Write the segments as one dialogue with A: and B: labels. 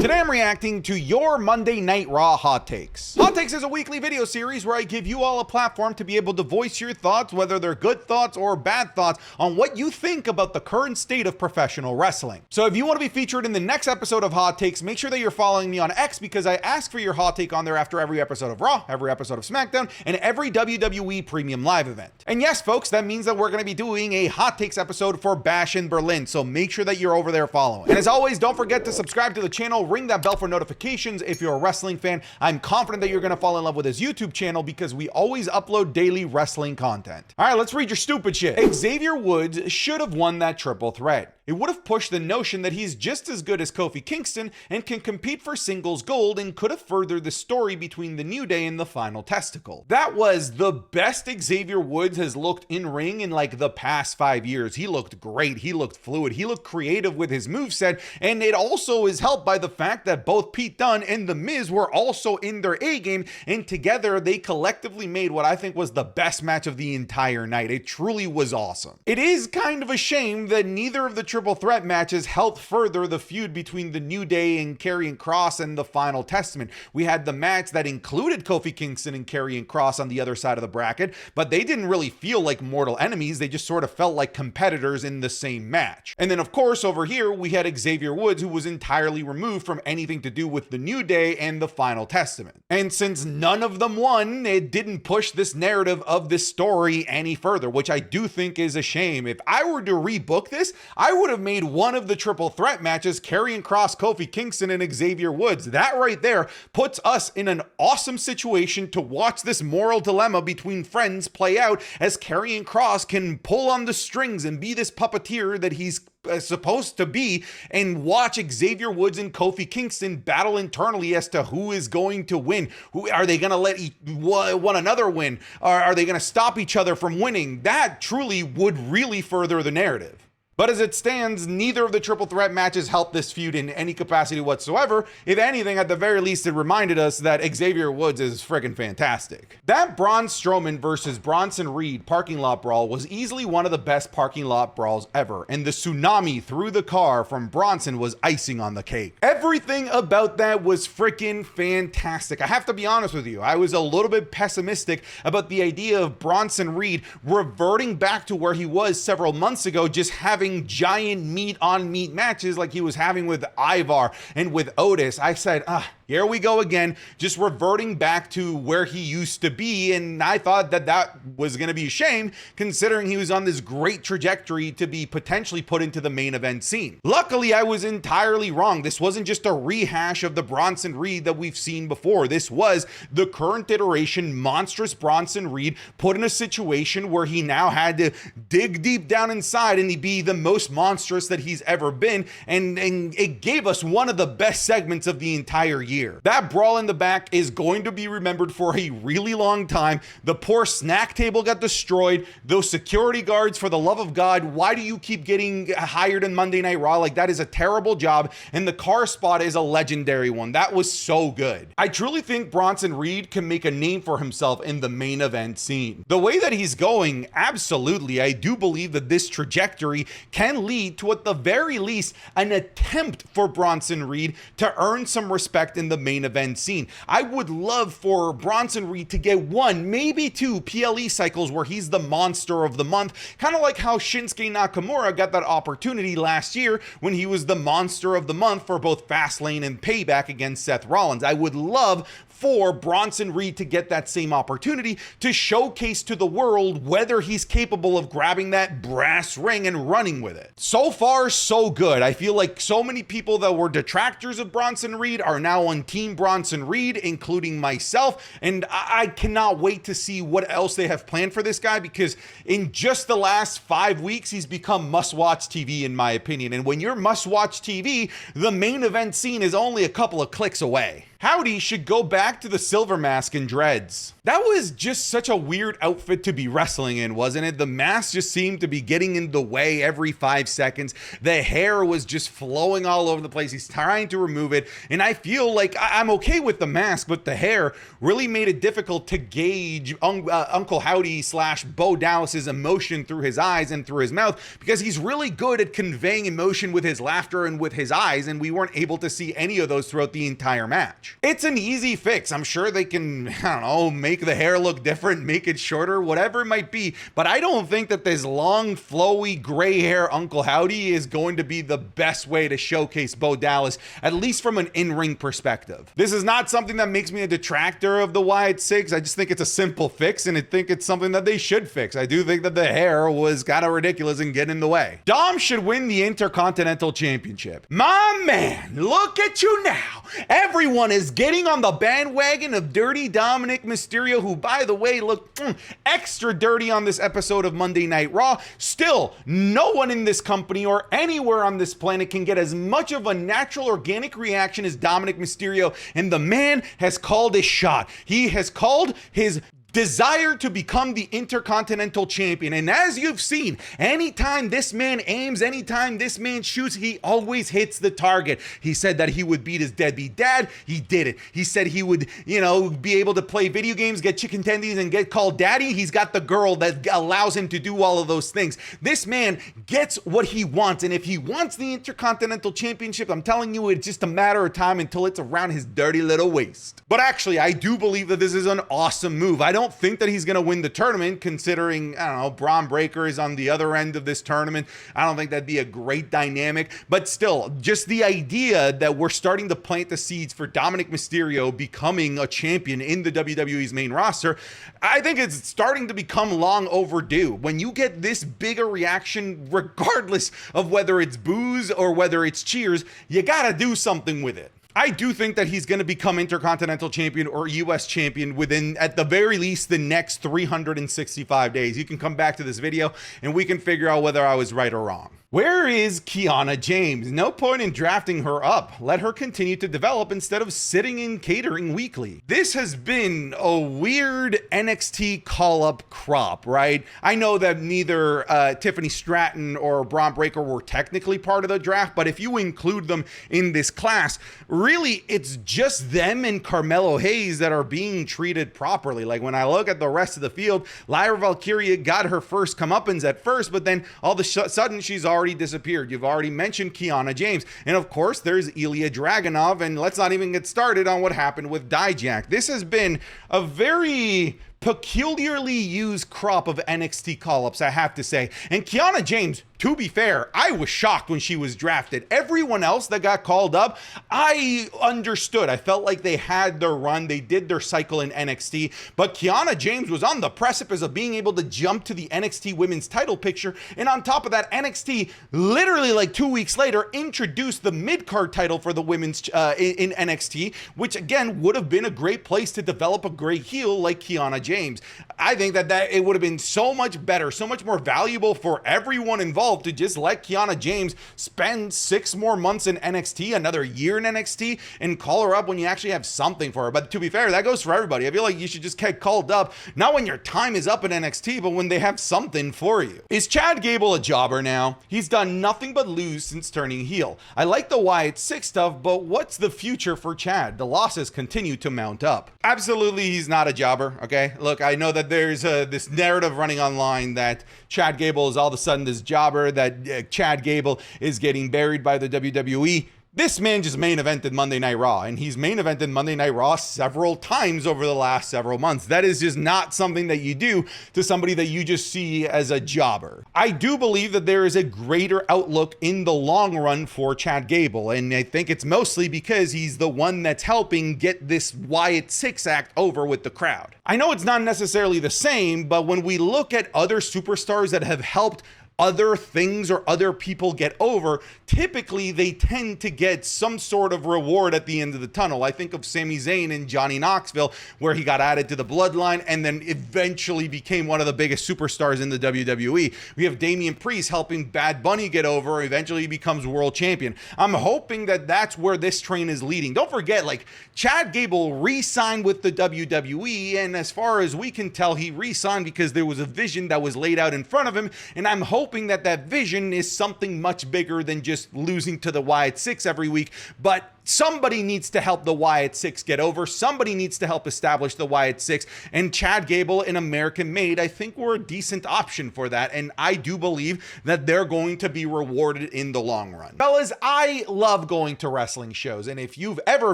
A: Today I'm reacting to your Monday Night Raw Hot Takes. Hot Takes is a weekly video series where I give you all a platform to be able to voice your thoughts, whether they're good thoughts or bad thoughts, on what you think about the current state of professional wrestling. So if you want to be featured in the next episode of Hot Takes, make sure that you're following me on X, because I ask for your hot take on there after every episode of Raw, every episode of SmackDown, and every WWE Premium Live event. And yes, folks, that means that we're going to be doing a Hot Takes episode for Bash in Berlin, so make sure that you're over there following. And as always, don't forget to subscribe to the channel, ring that bell for notifications if you're a wrestling fan. I'm confident that you're going to fall in love with his YouTube channel because we always upload daily wrestling content. All right, let's read your stupid shit. Xavier Woods should have won that triple threat. It would have pushed the notion that he's just as good as Kofi Kingston and can compete for singles gold, and could have furthered the story between the New Day and the Final Testicle. That was the best Xavier Woods has looked in ring in like the past 5 years. He looked great. He looked fluid. He looked creative with his moveset, and it also is helped by the fact that both Pete Dunne and The Miz were also in their A game, and together they collectively made what I think was the best match of the entire night. It truly was awesome. It is kind of a shame that neither of the triple threat matches helped further the feud between the New Day and Karrion Kross and the Final Testament. We had the match that included Kofi Kingston and Karrion Kross on the other side of the bracket, but they didn't really feel like mortal enemies. They just sort of felt like competitors in the same match. And then of course over here we had Xavier Woods, who was entirely removed from anything to do with the New Day and the Final Testament. And since none of them won, it didn't push this narrative of this story any further, which I do think is a shame. If I were to rebook this, I would have made one of the triple threat matches Karrion Kross, Kofi Kingston, and Xavier Woods. That right there puts us in an awesome situation to watch this moral dilemma between friends play out, as Karrion Kross can pull on the strings and be this puppeteer that he's supposed to be, and watch Xavier Woods and Kofi Kingston battle internally as to who is going to win. Who are they going to let one another win? Or are they going to stop each other from winning? That truly would really further the narrative. But as it stands, neither of the triple threat matches helped this feud in any capacity whatsoever. If anything, at the very least, it reminded us that Xavier Woods is friggin' fantastic. That Braun Strowman versus Bronson Reed parking lot brawl was easily one of the best parking lot brawls ever, and the tsunami through the car from Bronson was icing on the cake. Everything about that was freaking fantastic. I have to be honest with you, I was a little bit pessimistic about the idea of Bronson Reed reverting back to where he was several months ago, just having giant meat on meat matches like he was having with Ivar and with Otis. I said, here we go again, just reverting back to where he used to be. And I thought that that was going to be a shame, considering he was on this great trajectory to be potentially put into the main event scene. Luckily, I was entirely wrong. This wasn't just a rehash of the Bronson Reed that we've seen before. This was the current iteration monstrous Bronson Reed put in a situation where he now had to dig deep down inside and be the most monstrous that he's ever been, and it gave us one of the best segments of the entire year. That brawl in the back is going to be remembered for a really long time. The poor snack table got destroyed. Those security guards, for the love of God, why do you keep getting hired in Monday Night Raw? Like, that is a terrible job, and the car spot is a legendary one. That was so good. I truly think Bronson Reed can make a name for himself in the main event scene. The way that he's going, absolutely, I do believe that this trajectory can lead to, at the very least, an attempt for Bronson Reed to earn some respect in the main event scene. I would love for Bronson Reed to get one, maybe two PLE cycles where he's the monster of the month, kind of like how Shinsuke Nakamura got that opportunity last year when he was the monster of the month for both Fastlane and Payback against Seth Rollins. I would love for Bronson Reed to get that same opportunity to showcase to the world whether he's capable of grabbing that brass ring and running with it. So far, so good. I feel like so many people that were detractors of Bronson Reed are now on Team Bronson Reed, including myself, and I cannot wait to see what else they have planned for this guy, because in just the last 5 weeks, he's become must-watch TV in my opinion, and when you're must-watch TV, the main event scene is only a couple of clicks away. Howdy should go back to the silver mask and dreads. That was just such a weird outfit to be wrestling in, wasn't it? The mask just seemed to be getting in the way every 5 seconds. The hair was just flowing all over the place. He's trying to remove it, and I feel like I'm okay with the mask, but the hair really made it difficult to gauge Uncle Howdy / Bo Dallas's emotion through his eyes and through his mouth, because he's really good at conveying emotion with his laughter and with his eyes, and we weren't able to see any of those throughout the entire match. It's an easy fix. I'm sure they can, I don't know, make the hair look different, make it shorter, whatever it might be, but I don't think that this long, flowy, gray hair Uncle Howdy is going to be the best way to showcase Bo Dallas, at least from an in-ring perspective. This is not something that makes me a detractor of the Wyatt Six. I just think it's a simple fix, and I think it's something that they should fix. I do think that the hair was kind of ridiculous and getting in the way. Dom should win the Intercontinental Championship. My man, look at you now. Everyone is getting on the bandwagon of dirty Dominik Mysterio, who, by the way, looked extra dirty on this episode of Monday Night Raw. Still, no one in this company or anywhere on this planet can get as much of a natural, organic reaction as Dominik Mysterio, and the man has called his shot. He has called his desire to become the Intercontinental Champion. And as you've seen, anytime this man aims, anytime this man shoots, he always hits the target. He said that he would beat his deadbeat dad. He did it. He said he would, be able to play video games, get chicken tendies, and get called daddy. He's got the girl that allows him to do all of those things. This man gets what he wants. And if he wants the Intercontinental Championship, I'm telling you, it's just a matter of time until it's around his dirty little waist. But actually, I do believe that this is an awesome move. I don't think that he's going to win the tournament, considering, I don't know, Braun Breaker is on the other end of this tournament. I don't think that'd be a great dynamic, but still, just the idea that we're starting to plant the seeds for Dominik Mysterio becoming a champion in the WWE's main roster, I think it's starting to become long overdue. When you get this big a reaction, regardless of whether it's boos or whether it's cheers, you gotta do something with it. I do think that he's going to become Intercontinental Champion or US Champion within, at the very least, the next 365 days. You can come back to this video and we can figure out whether I was right or wrong. Where is Kiana James? No point in drafting her up. Let her continue to develop instead of sitting in catering weekly. This has been a weird NXT call-up crop, right? I know that neither Tiffany Stratton or Braun Breaker were technically part of the draft, but if you include them in this class, really it's just them and Carmelo Hayes that are being treated properly. Like when I look at the rest of the field, Lyra Valkyria got her first comeuppance at first, but then all of a sudden she's already disappeared. You've already mentioned Kiana James. And of course, there's Ilya Dragunov. And let's not even get started on what happened with Dijak. This has been a very peculiarly used crop of NXT call-ups, I have to say. And Kiana James, to be fair, I was shocked when she was drafted. Everyone else that got called up, I understood. I felt like they had their run. They did their cycle in NXT. But Kiana James was on the precipice of being able to jump to the NXT women's title picture. And on top of that, NXT, literally like 2 weeks later, introduced the mid-card title for the women's in NXT, which again would have been a great place to develop a great heel like Kiana James. I think that it would have been so much better, so much more valuable for everyone involved to just let Kiana James spend 6 more months in NXT, another year in NXT, and call her up when you actually have something for her. But to be fair, that goes for everybody. I feel like you should just get called up, not when your time is up in NXT, but when they have something for you. Is Chad Gable a jobber now? He's done nothing but lose since turning heel. I like the Wyatt Six stuff, but what's the future for Chad? The losses continue to mount up. Absolutely, he's not a jobber, okay? Look, I know that there's this narrative running online that Chad Gable is all of a sudden this jobber, that Chad Gable is getting buried by the WWE. This man just main evented Monday Night Raw, and he's main evented Monday Night Raw several times over the last several months. That is just not something that you do to somebody that you just see as a jobber. I do believe that there is a greater outlook in the long run for Chad Gable, and I think it's mostly because he's the one that's helping get this Wyatt Six act over with the crowd. I know it's not necessarily the same, but when we look at other superstars that have helped other things or other people get over, typically they tend to get some sort of reward at the end of the tunnel. I think of Sami Zayn and Johnny Knoxville, where he got added to the bloodline and then eventually became one of the biggest superstars in the WWE. We have Damian Priest helping Bad Bunny get over, eventually he becomes world champion. I'm hoping that that's where this train is leading. Don't forget, like, Chad Gable re-signed with the WWE, and as far as we can tell, he re-signed because there was a vision that was laid out in front of him, and I'm hoping that that vision is something much bigger than just losing to the Wyatt Six every week. But somebody needs to help the Wyatt Six get over. Somebody needs to help establish the Wyatt Six, and Chad Gable, an American made, I think we're a decent option for that, and I do believe that they're going to be rewarded in the long run. Fellas, I love going to wrestling shows, and if you've ever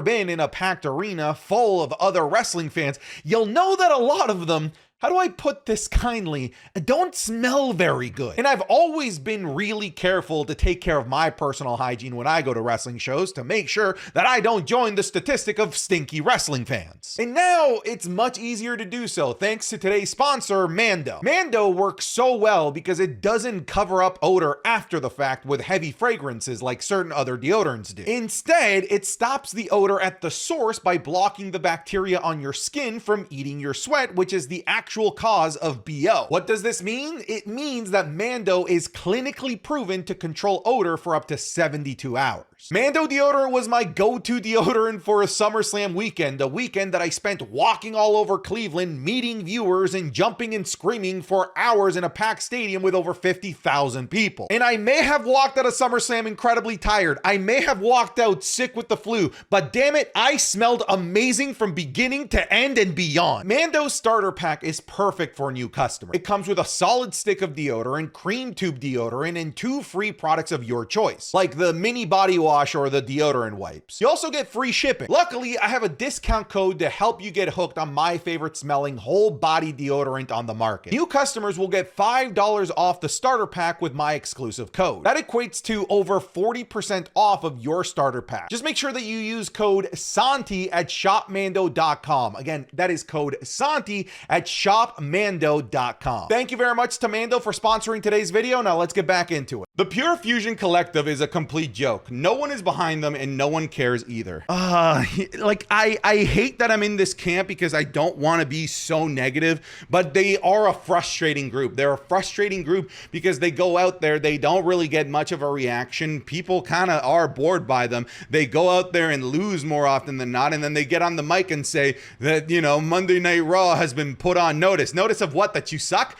A: been in a packed arena full of other wrestling fans, you'll know that a lot of them, how do I put this kindly, don't smell very good. And I've always been really careful to take care of my personal hygiene when I go to wrestling shows to make sure that I don't join the statistic of stinky wrestling fans. And now it's much easier to do so thanks to today's sponsor, Mando. Mando works so well because it doesn't cover up odor after the fact with heavy fragrances like certain other deodorants do. Instead, it stops the odor at the source by blocking the bacteria on your skin from eating your sweat, which is the actual cause of BO. What does this mean? It means that Mando is clinically proven to control odor for up to 72 hours. Mando deodorant was my go-to deodorant for a SummerSlam weekend, a weekend that I spent walking all over Cleveland, meeting viewers and jumping and screaming for hours in a packed stadium with over 50,000 people. And I may have walked out of SummerSlam incredibly tired. I may have walked out sick with the flu, but damn it, I smelled amazing from beginning to end and beyond. Mando's starter pack is perfect for a new customer. It comes with a solid stick of deodorant, cream tube deodorant, and 2 free products of your choice, like the mini body wash or the deodorant wipes. You also get free shipping. Luckily, I have a discount code to help you get hooked on my favorite smelling whole body deodorant on the market. New customers will get $5 off the starter pack with my exclusive code. That equates to over 40% off of your starter pack. Just make sure that you use code SANTI at shopmando.com. Again, that is code SANTI at shopmando.com. Thank you very much to Mando for sponsoring today's video. Now let's get back into it. The Pure Fusion Collective is a complete joke. No one is behind them and no one cares either. Like I hate that I'm in this camp because I don't want to be so negative, but they are a frustrating group. They're a frustrating group because they go out there, they don't really get much of a reaction. People kind of are bored by them. They go out there and lose more often than not, and then they get on the mic and say that, you know, Monday Night Raw has been put on notice. Notice of what? That you suck?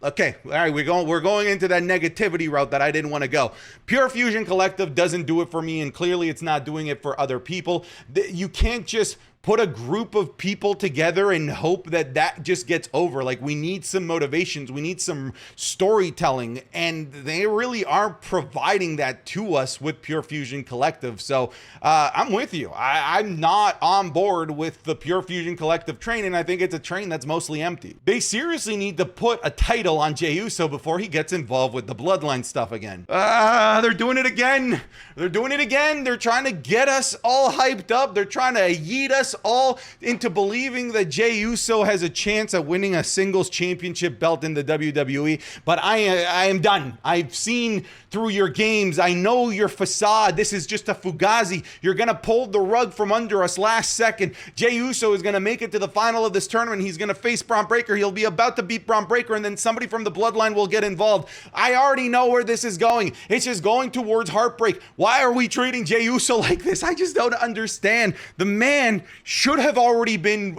A: Okay, all right, we're going into that negativity route that I didn't want to go. Pure Fusion Collective doesn't do it for me, and clearly it's not doing it for other people. You can't just put a group of people together and hope that that just gets over. Like, we need some motivations, we need some storytelling, and they really aren't providing that to us with Pure Fusion Collective. So I'm with you. I'm not on board with the Pure Fusion Collective train, and I think it's a train that's mostly empty. They seriously need to put a title on Jey Uso before he gets involved with the bloodline stuff again. They're doing it again. They're doing it again. They're trying to get us all hyped up. They're trying to yeet us all into believing that Jey Uso has a chance at winning a singles championship belt in the WWE, but I am done. I've seen through your games. I know your facade. This is just a fugazi. You're gonna pull the rug from under us last second. Jey Uso is gonna make it to the final of this tournament. He's gonna face Braun Breaker. He'll be about to beat Braun Breaker, and then somebody from the bloodline will get involved. I already know where this is going. It's just going towards heartbreak. Why are we treating Jey Uso like this? I just don't understand. The man should have already been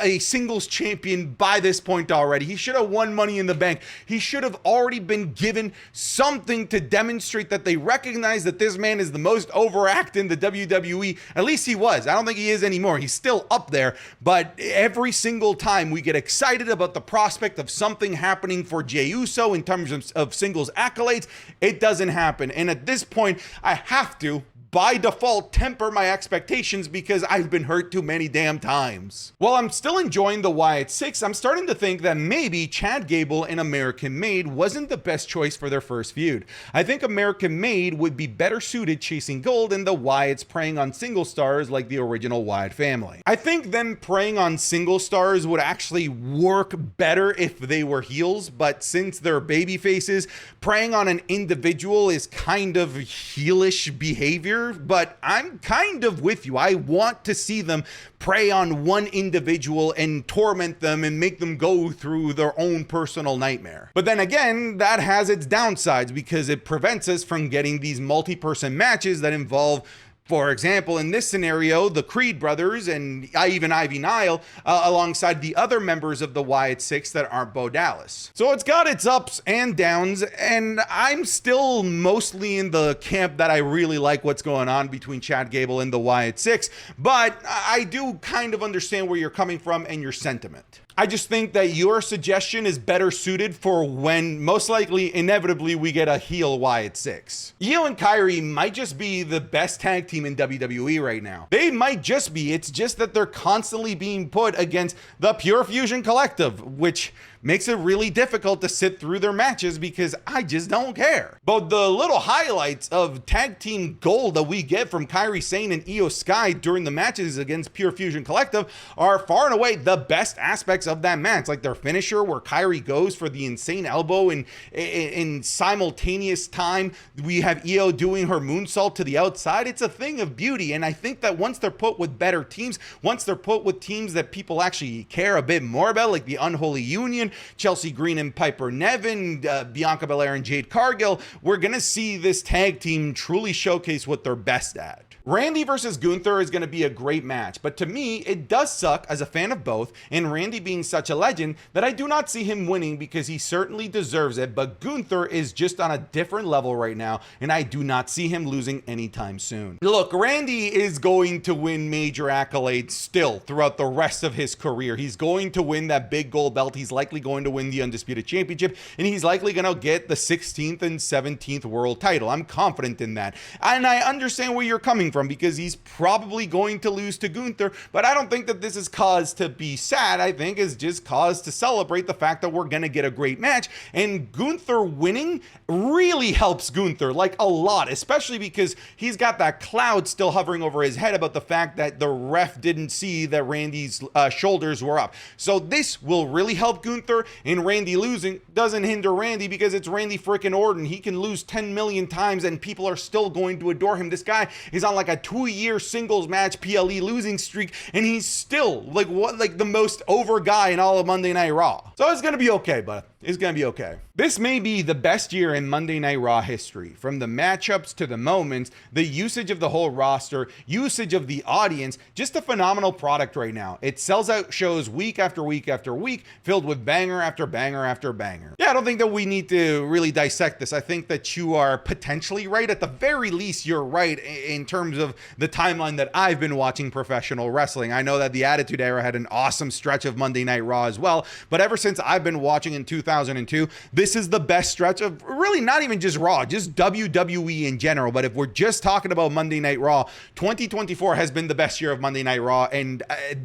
A: a singles champion by this point already. He should have won Money in the Bank. He should have already been given something to demonstrate that they recognize that this man is the most overact in the WWE. At least he was. I don't think he is anymore. He's still up there, but every single time we get excited about the prospect of something happening for Jey Uso in terms of singles accolades, it doesn't happen. And at this point, I have to by default temper my expectations because I've been hurt too many damn times. While I'm still enjoying the Wyatt 6, I'm starting to think that maybe Chad Gable and American Made wasn't the best choice for their first feud. I think American Made would be better suited chasing gold and the Wyatts preying on single stars like the original Wyatt family. I think them preying on single stars would actually work better if they were heels, but since they're baby faces, preying on an individual is kind of heelish behavior, but I'm kind of with you. I want to see them prey on one individual and torment them and make them go through their own personal nightmare. But then again, that has its downsides because it prevents us from getting these multi-person matches that involve, for example, in this scenario, the Creed brothers and even Ivy Nile alongside the other members of the Wyatt 6 that aren't Bo Dallas. So it's got its ups and downs, and I'm still mostly in the camp that I really like what's going on between Chad Gable and the Wyatt 6, but I do kind of understand where you're coming from and your sentiment. I just think that your suggestion is better suited for when, most likely, inevitably, we get a heel Wyatt 6. Io and Kyrie might just be the best tag team in WWE right now. They might just be. It's just that they're constantly being put against the Pure Fusion Collective, which makes it really difficult to sit through their matches because I just don't care. But the little highlights of tag team gold that we get from Kairi Sane and Io Sky during the matches against Pure Fusion Collective are far and away the best aspects of that match. Like their finisher where Kairi goes for the insane elbow and in simultaneous time we have Io doing her moonsault to the outside. It's a thing of beauty, and I think that once they're put with better teams, once they're put with teams that people actually care a bit more about, like the Unholy Union, Chelsea Green and Piper Niven, Bianca Belair and Jade Cargill, we're gonna see this tag team truly showcase what they're best at. Randy versus Gunther is going to be a great match, but to me, it does suck as a fan of both, and Randy being such a legend that I do not see him winning because he certainly deserves it, but Gunther is just on a different level right now, and I do not see him losing anytime soon. Look, Randy is going to win major accolades still throughout the rest of his career. He's going to win that big gold belt, he's likely going to win the Undisputed Championship, and he's likely going to get the 16th and 17th world title. I'm confident in that, and I understand where you're coming from because he's probably going to lose to Gunther, but I don't think that this is cause to be sad. I think it's just cause to celebrate the fact that we're gonna get a great match, and Gunther winning really helps Gunther like a lot, especially because he's got that cloud still hovering over his head about the fact that the ref didn't see that Randy's shoulders were up. So this will really help Gunther, and Randy losing doesn't hinder Randy because it's Randy freaking Orton. He can lose 10 million times and people are still going to adore him. This guy is on like a 2-year singles match PLE losing streak, and he's still like the most over guy in all of Monday Night Raw. So it's gonna be okay, but it's gonna be okay. This may be the best year in Monday Night Raw history. From the matchups to the moments, the usage of the whole roster, usage of the audience, just a phenomenal product right now. It sells out shows week after week after week, filled with banger after banger after banger. Yeah, I don't think that we need to really dissect this. I think that you are potentially right. At the very least, you're right in terms of the timeline that I've been watching professional wrestling. I know that the Attitude Era had an awesome stretch of Monday Night Raw as well, but ever since I've been watching in 2002, this is the best stretch of really not even just Raw, just WWE in general. But if we're just talking about Monday Night Raw, 2024 has been the best year of Monday Night Raw, and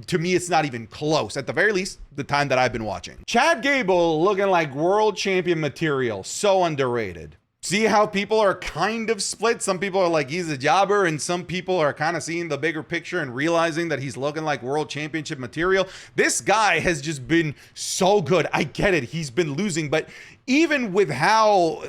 A: to me, it's not even close. At the very least, the time that I've been watching. Chad Gable looking like world champion material, so underrated. See how people are kind of split? Some people are like, he's a jobber, and some people are kind of seeing the bigger picture and realizing that he's looking like world championship material. This guy has just been so good. I get it. He's been losing, but even with how,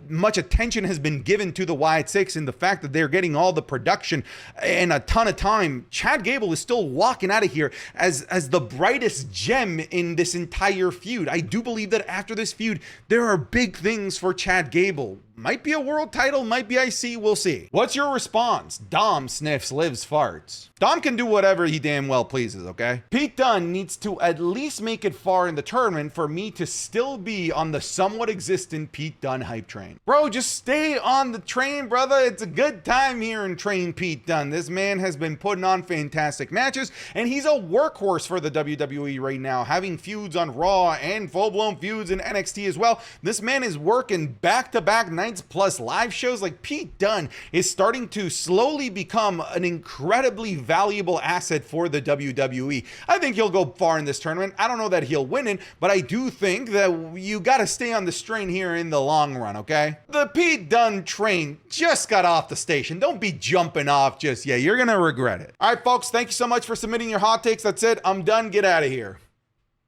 A: much attention has been given to the Wyatt 6 and the fact that they're getting all the production and a ton of time, Chad Gable is still walking out of here as the brightest gem in this entire feud. I do believe that after this feud, there are big things for Chad Gable. Might be a world title, might be IC, we'll see. What's your response? Dom sniffs, lives, farts. Dom can do whatever he damn well pleases, okay? Pete Dunne needs to at least make it far in the tournament for me to still be on the somewhat existent Pete Dunne hype train. Bro, just stay on the train, brother. It's a good time here in Train Pete Dunne. This man has been putting on fantastic matches, and he's a workhorse for the WWE right now, having feuds on Raw and full-blown feuds in NXT as well. This man is working back-to-back nights nights plus live shows, like Pete Dunne is starting to slowly become an incredibly valuable asset for the WWE. I think he'll go far in this tournament. I don't know that he'll win it, but I do think that you got to stay on the strain here in the long run, okay? The Pete Dunne train just got off the station. Don't be jumping off just yet. You're going to regret it. All right, folks, thank you so much for submitting your hot takes. That's it. I'm done. Get out of here.